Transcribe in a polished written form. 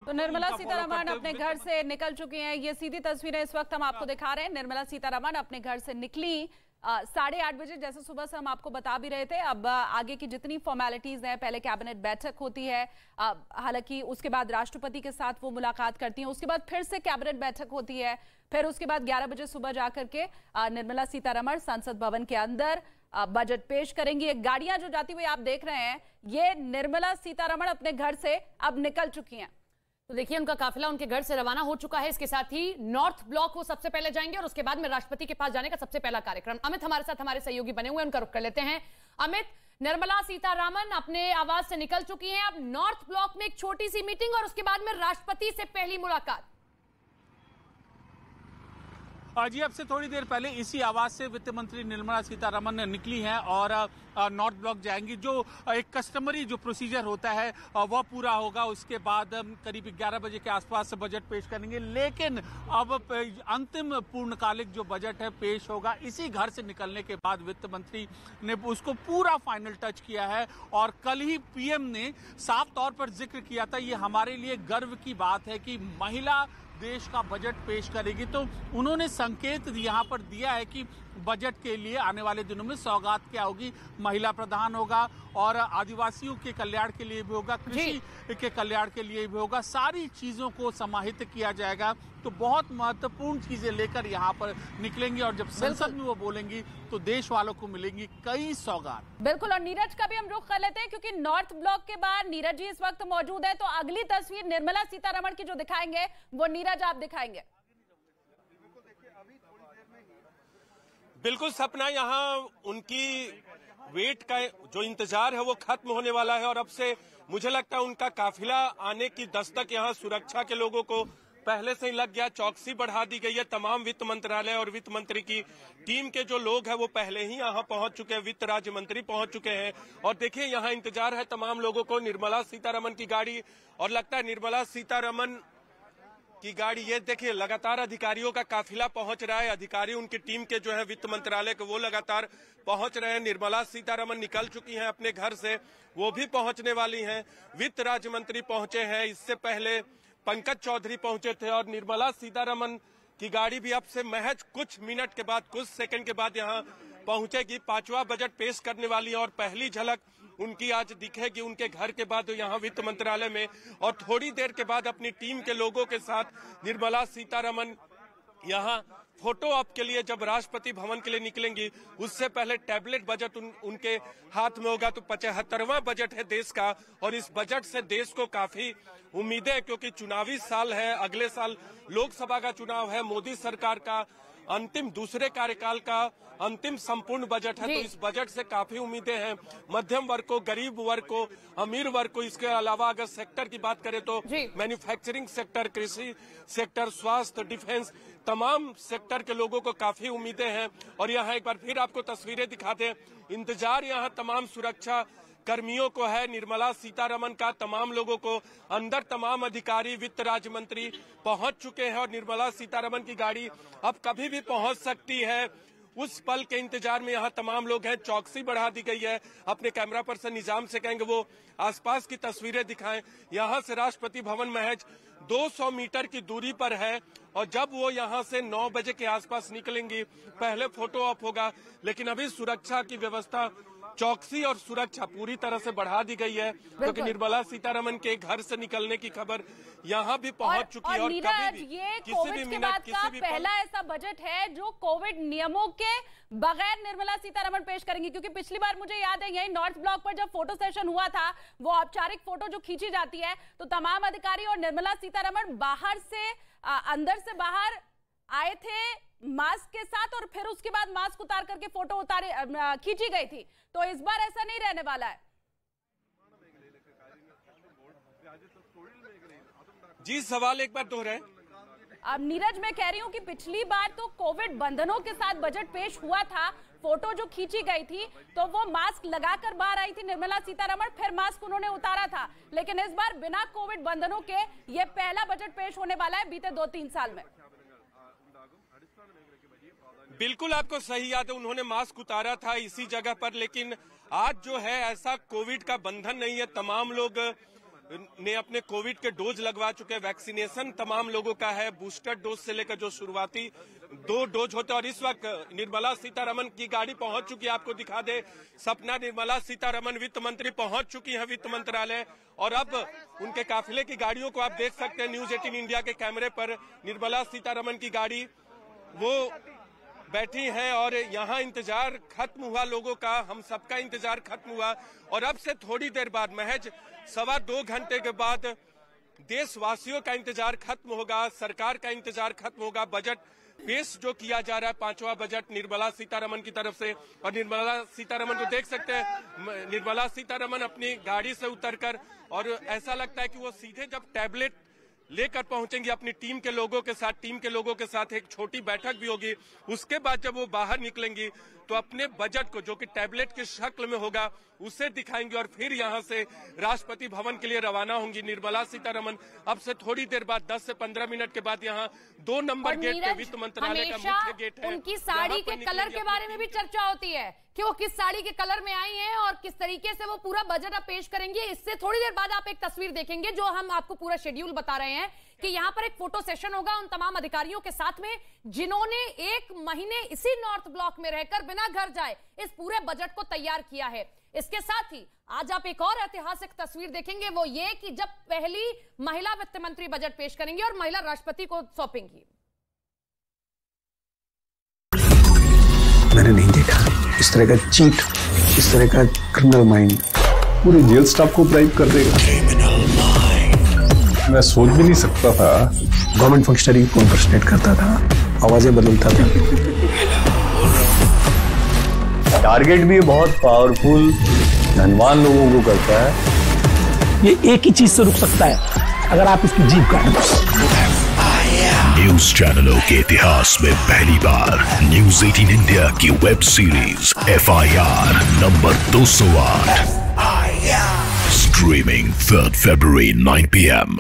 तो निर्मला सीतारमण अपने घर से निकल चुकी हैं। ये सीधी तस्वीरें इस वक्त हम आपको दिखा रहे हैं। निर्मला सीतारमण अपने घर से निकली 8:30 बजे, जैसे सुबह से हम आपको बता भी रहे थे। अब आगे की जितनी फॉर्मेलिटीज हैं, पहले कैबिनेट बैठक होती है, हालांकि उसके बाद राष्ट्रपति के साथ वो मुलाकात करती हैं, उसके बाद फिर से कैबिनेट बैठक होती है, फिर उसके बाद 11 बजे सुबह जाकर के निर्मला सीतारमण संसद भवन के अंदर बजट पेश करेंगी। गाड़ियां जो जाती हुई आप देख रहे हैं, ये निर्मला सीतारमण अपने घर से अब निकल चुकी हैं। तो देखिए, उनका काफिला उनके घर से रवाना हो चुका है। इसके साथ ही नॉर्थ ब्लॉक वो सबसे पहले जाएंगे और उसके बाद में राष्ट्रपति के पास जाने का सबसे पहला कार्यक्रम। अमित हमारे साथ हमारे सहयोगी बने हुए हैं, उनका रुख कर लेते हैं। अमित, निर्मला सीतारमण अपने आवास से निकल चुकी हैं, अब नॉर्थ ब्लॉक में एक छोटी सी मीटिंग और उसके बाद में राष्ट्रपति से पहली मुलाकात। जी, अब से थोड़ी देर पहले इसी आवास से वित्त मंत्री निर्मला सीतारमण निकली हैं और नॉर्थ ब्लॉक जाएंगी। जो एक कस्टमरी जो प्रोसीजर होता है वह पूरा होगा। उसके बाद करीब 11 बजे के आसपास बजट पेश करेंगे, लेकिन अब अंतिम पूर्णकालिक जो बजट है पेश होगा इसी घर से निकलने के बाद। वित्त मंत्री ने उसको पूरा फाइनल टच किया है और कल ही पीएम ने साफ तौर पर जिक्र किया था, ये हमारे लिए गर्व की बात है कि महिला देश का बजट पेश करेगी। तो उन्होंने संकेत यहाँ पर दिया है कि बजट के लिए आने वाले दिनों में सौगात क्या होगी, महिला प्रधान होगा और आदिवासियों के कल्याण के लिए भी होगा, कृषि के कल्याण के लिए भी होगा, सारी चीजों को समाहित किया जाएगा। तो बहुत महत्वपूर्ण चीजें लेकर यहाँ पर निकलेंगी और जब संसद में वो बोलेंगी तो देश वालों को मिलेंगी कई सौगात। बिल्कुल, और नीरज का भी हम रुख कर लेते हैं क्योंकि नॉर्थ ब्लॉक के बाद नीरज जी इस वक्त मौजूद है। तो अगली तस्वीर निर्मला सीतारमण की जो दिखाएंगे वो नीरज आप दिखाएंगे। बिल्कुल सपना, यहाँ उनकी वेट का जो इंतजार है वो खत्म होने वाला है और अब से मुझे लगता है उनका काफिला आने की दस्तक यहाँ सुरक्षा के लोगों को पहले से ही लग गया। चौकसी बढ़ा दी गई है। तमाम वित्त मंत्रालय और वित्त मंत्री की टीम के जो लोग हैं वो पहले ही यहाँ पहुंच चुके हैं, वित्त राज्य मंत्री पहुंच चुके हैं और देखिए यहाँ इंतजार है तमाम लोगों को निर्मला सीतारमण की गाड़ी और लगता है निर्मला सीतारमण की गाड़ी। ये देखिए लगातार अधिकारियों का काफिला पहुंच रहा है, अधिकारी उनकी टीम के जो है वित्त मंत्रालय के वो लगातार पहुंच रहे हैं। निर्मला सीतारमण निकल चुकी हैं अपने घर से, वो भी पहुंचने वाली हैं। वित्त राज्य मंत्री पहुंचे हैं, इससे पहले पंकज चौधरी पहुंचे थे और निर्मला सीतारमण की गाड़ी भी अब से महज कुछ मिनट के बाद, कुछ सेकंड के बाद यहाँ पहुंचेगी। 5वां बजट पेश करने वाली है और पहली झलक उनकी आज दिखेगी उनके घर के बाद यहाँ वित्त मंत्रालय में। और थोड़ी देर के बाद अपनी टीम के लोगों के साथ निर्मला सीतारमण यहाँ फोटो ऑप के लिए जब राष्ट्रपति भवन के लिए निकलेंगी, उससे पहले टैबलेट बजट उनके हाथ में होगा। तो 75वां बजट है देश का और इस बजट से देश को काफी उम्मीदें है क्योंकि चुनावी साल है, अगले साल लोकसभा का चुनाव है, मोदी सरकार का अंतिम दूसरे कार्यकाल का अंतिम संपूर्ण बजट है। तो इस बजट से काफी उम्मीदें हैं मध्यम वर्ग को, गरीब वर्ग को, अमीर वर्ग को। इसके अलावा अगर सेक्टर की बात करें तो मैन्युफैक्चरिंग सेक्टर, कृषि सेक्टर, स्वास्थ्य, डिफेंस, तमाम सेक्टर के लोगों को काफी उम्मीदें हैं। और यहाँ एक बार फिर आपको तस्वीरें दिखाते हैं। इंतजार यहाँ तमाम सुरक्षा कर्मियों को है, निर्मला सीतारमण का, तमाम लोगों को अंदर तमाम अधिकारी, वित्त राज्य मंत्री पहुंच चुके हैं और निर्मला सीतारमण की गाड़ी अब कभी भी पहुंच सकती है, उस पल के इंतजार में यहाँ तमाम लोग हैं। चौकसी बढ़ा दी गई है। अपने कैमरा पर्सन निजाम से कहेंगे वो आसपास की तस्वीरें दिखाएं। यहाँ से राष्ट्रपति भवन महज 200 मीटर की दूरी पर है और जब वो यहाँ से 9 बजे के आसपास निकलेंगी पहले फोटो ऑप होगा। लेकिन अभी सुरक्षा की व्यवस्था, चौकसी और सुरक्षा पूरी तरह से बढ़ा दी गई है क्योंकि निर्मला सीतारमण के घर से निकलने की खबर यहाँ भी पहुंच चुकी है। और नीरज, ये कोविड के बाद का पहला ऐसा बजट है जो कोविड नियमों के बगैर निर्मला सीतारमण पेश करेंगी, क्योंकि पिछली बार मुझे याद है यही नॉर्थ ब्लॉक पर जब फोटो सेशन हुआ था, वो औपचारिक फोटो जो खींची जाती है तो तमाम अधिकारी और निर्मला सीतारमण बाहर से अंदर से बाहर आए थे मास्क के साथ और फिर उसके बाद मास्क उतार करके फोटो खींची गई थी। तो इस बार ऐसा नहीं रहने वाला है। जी, सवाल एक बार दोहराएं। अब नीरज, मैं कह रही हूँ कि पिछली बार तो कोविड बंधनों के साथ बजट पेश हुआ था, फोटो जो खींची गई थी तो वो मास्क लगाकर बाहर आई थी निर्मला सीतारमण, फिर मास्क उन्होंने उतारा था। लेकिन इस बार बिना कोविड बंधनों के ये पहला बजट पेश होने वाला है बीते 2-3 साल में। बिल्कुल आपको सही याद है, उन्होंने मास्क उतारा था इसी जगह पर। लेकिन आज जो है ऐसा कोविड का बंधन नहीं है, तमाम लोग ने अपने कोविड के डोज लगवा चुके हैं। वैक्सीनेशन तमाम लोगों का है, बूस्टर डोज से लेकर जो शुरुआती 2 डोज होते हैं। और इस वक्त निर्मला सीतारमण की गाड़ी पहुंच चुकी है, आपको दिखा दे सपना, निर्मला सीतारमण वित्त मंत्री पहुंच चुकी है वित्त मंत्रालय। और अब उनके काफिले की गाड़ियों को आप देख सकते हैं न्यूज 18 इंडिया के कैमरे पर। निर्मला सीतारमण की गाड़ी वो बैठी हैं और यहाँ इंतजार खत्म हुआ लोगों का, हम सबका इंतजार खत्म हुआ। और अब से थोड़ी देर बाद, महज 2.25 घंटे के बाद, देशवासियों का इंतजार खत्म होगा, सरकार का इंतजार खत्म होगा। बजट पेश जो किया जा रहा है, 5वां बजट निर्मला सीतारमण की तरफ से। और निर्मला सीतारमण को देख सकते हैं, निर्मला सीतारमण अपनी गाड़ी से उतरकर, और ऐसा लगता है कि वो सीधे जब टैबलेट लेकर पहुंचेंगी अपनी टीम के लोगों के साथ एक छोटी बैठक भी होगी। उसके बाद जब वो बाहर निकलेंगी तो अपने बजट को, जो कि टैबलेट की शक्ल में होगा, उसे दिखाएंगे और फिर यहां से राष्ट्रपति भवन के लिए रवाना होंगी निर्मला सीतारमण। अब से थोड़ी देर बाद, 10 से 15 मिनट के बाद, यहाँ 2 नंबर गेट पे, वित्त मंत्रालय का मुख्य गेट है, उनकी साड़ी के कलर के बारे में भी चर्चा होती है कि वो किस साड़ी के कलर में आई हैं और किस तरीके से वो पूरा बजट अब पेश करेंगे। इससे थोड़ी देर बाद आप एक तस्वीर देखेंगे, जो हम आपको पूरा शेड्यूल बता रहे हैं कि यहाँ पर एक फोटो सेशन होगा उन तमाम अधिकारियों के साथ में जिन्होंने 1 महीने इसी नॉर्थ ब्लॉक में रहकर बिना घर जाए इस पूरे बजट को तैयार किया है। इसके साथ ही आज आप एक और ऐतिहासिक तस्वीर देखेंगे, वो ये कि जब पहली महिला वित्त मंत्री बजट पेश करेंगी और महिला राष्ट्रपति को सौंपेंगी। मैंने नहीं देखा इस तरह का चीट, इस तरह का क्रिमिनल माइंड पूरे जेल स्टाफ को ब्राइब कर देगा। मैं सोच भी नहीं सकता था। गवर्नमेंट फंक्शनरी को इम्पर्सनेट करता था, आवाजें बदलता था। टारगेट भी बहुत पावरफुल, धनवान लोगों को करता है। ये एक ही चीज से रुक सकता है, अगर आप इसकी जीभ काट दो। न्यूज चैनलों के इतिहास में पहली बार न्यूज 18 इंडिया की web series FIR number 208 streaming 3rd February 9 PM